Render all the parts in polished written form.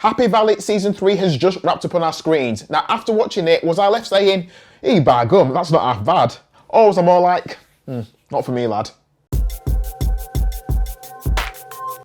Happy Valley Season 3 has just wrapped up on our screens. Now, after watching it, was I left saying, by gum, that's not half bad? Or was I more like, not for me, lad?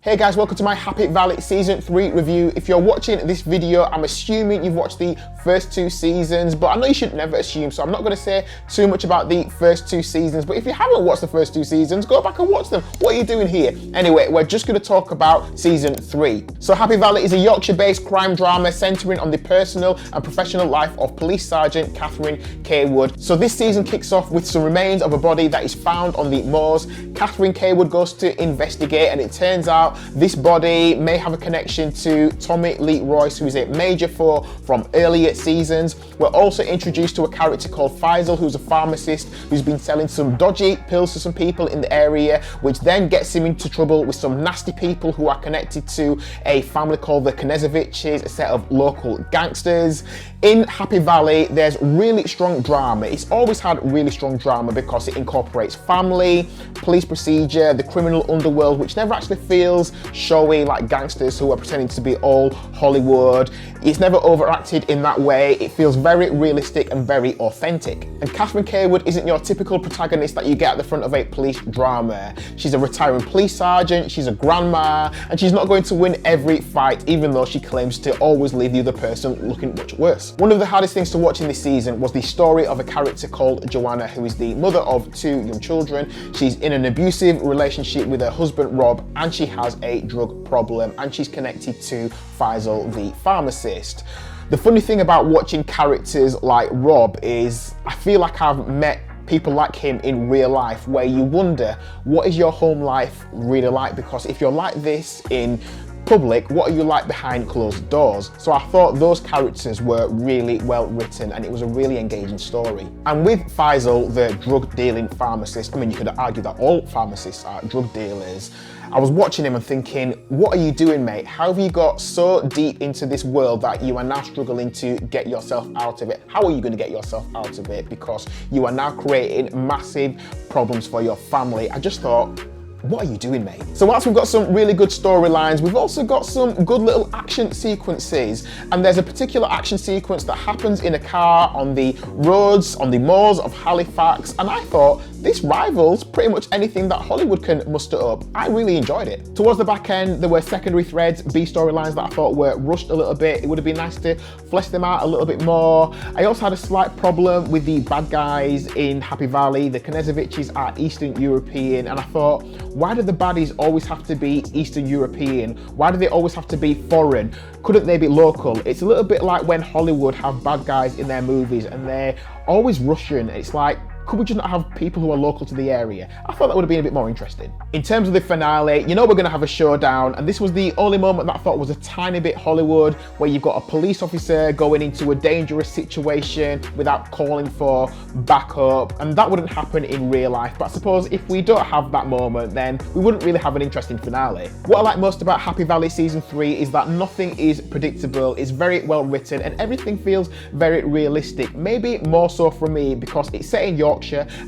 Hey guys, welcome to my Happy Valley Season 3 review. If you're watching this video, I'm assuming you've watched the first 2 seasons, but I know you should never assume, so I'm not going to say too much about the first 2 seasons, but if you haven't watched the first 2 seasons, go back and watch them. What are you doing here? Anyway, we're just going to talk about Season 3. So Happy Valley is a Yorkshire-based crime drama centering on the personal and professional life of Police Sergeant Catherine Cawood. So this season kicks off with some remains of a body that is found on the moors. Catherine Cawood goes to investigate, and it turns out this body may have a connection to Tommy Lee Royce, who is a major foe from earlier seasons. We're also introduced to a character called Faisal, who's a pharmacist who's been selling some dodgy pills to some people in the area, which then gets him into trouble with some nasty people who are connected to a family called the Knezoviches, a set of local gangsters. In Happy Valley, there's really strong drama. It's always had really strong drama because it incorporates family, police procedure, the criminal underworld, which never actually feels showy like gangsters who are pretending to be all Hollywood. It's never overacted in that way. It feels very realistic and very authentic. And Catherine Cawood isn't your typical protagonist that you get at the front of a police drama. She's a retiring police sergeant, she's a grandma, and she's not going to win every fight, even though she claims to always leave the other person looking much worse. One of the hardest things to watch in this season was the story of a character called Joanna, who is the mother of 2 young children. She's in an abusive relationship with her husband Rob, and she has a drug problem, and she's connected to Faisal, the pharmacist. The funny thing about watching characters like Rob is I feel like I've met people like him in real life, where you wonder, what is your home life really like? Because if you're like this in public, what are you like behind closed doors? So I thought those characters were really well written, and it was a really engaging story. And with Faisal, the drug dealing pharmacist, I mean, you could argue that all pharmacists are drug dealers. I was watching him and thinking, what are you doing, mate? How have you got so deep into this world that you are now struggling to get yourself out of it? How are you going to get yourself out of it? Because you are now creating massive problems for your family. I just thought, what are you doing, mate? So whilst we've got some really good storylines, we've also got some good little action sequences. And there's a particular action sequence that happens in a car on the roads, on the moors of Halifax. And I thought, this rivals pretty much anything that Hollywood can muster up. I really enjoyed it. Towards the back end, there were secondary threads, B storylines that I thought were rushed a little bit. It would have been nice to flesh them out a little bit more. I also had a slight problem with the bad guys in Happy Valley. The Knezoviches are Eastern European, and I thought, why do the baddies always have to be Eastern European? Why do they always have to be foreign? Couldn't they be local? It's a little bit like when Hollywood have bad guys in their movies and they're always Russian. It's like, could we just not have people who are local to the area? I thought that would have been a bit more interesting. In terms of the finale, you know we're gonna have a showdown, and this was the only moment that I thought was a tiny bit Hollywood, where you've got a police officer going into a dangerous situation without calling for backup, and that wouldn't happen in real life. But I suppose if we don't have that moment, then we wouldn't really have an interesting finale. What I like most about Happy Valley Season 3 is that nothing is predictable, it's very well written, and everything feels very realistic. Maybe more so for me because it's set in Yorkshire,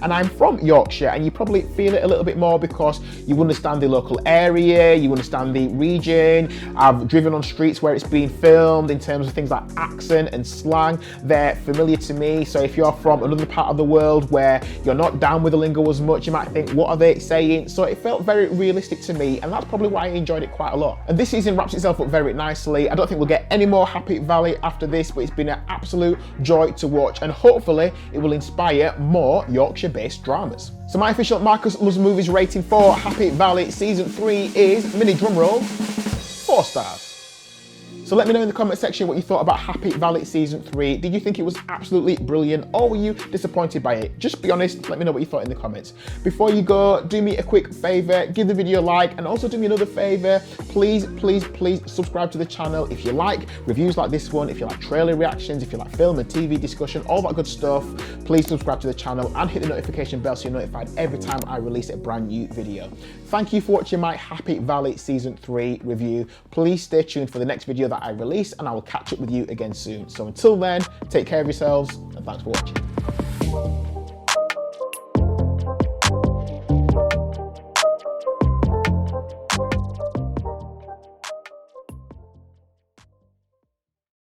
and I'm from Yorkshire, and you probably feel it a little bit more because you understand the local area, you understand the region. I've driven on streets where it's been filmed. In terms of things like accent and slang, they're familiar to me. So if you're from another part of the world where you're not down with the lingo as much, you might think, what are they saying? So it felt very realistic to me, and that's probably why I enjoyed it quite a lot. And this season wraps itself up very nicely. I don't think we'll get any more Happy Valley after this, but it's been an absolute joy to watch, and hopefully it will inspire more Yorkshire-based dramas. So my official Marcus Loves Movies rating for Happy Valley Season 3 is, mini drumroll, 4 stars. So let me know in the comment section what you thought about Happy Valley Season 3. Did you think it was absolutely brilliant, or were you disappointed by it? Just be honest, let me know what you thought in the comments. Before you go, do me a quick favor, give the video a like, and also do me another favor. Please subscribe to the channel if you like reviews like this one, if you like trailer reactions, if you like film and TV discussion, all that good stuff. Please subscribe to the channel and hit the notification bell so you're notified every time I release a brand new video. Thank you for watching my Happy Valley Season 3 review. Please stay tuned for the next video that I release, and I will catch up with you again soon. So until then, take care of yourselves, and thanks for watching.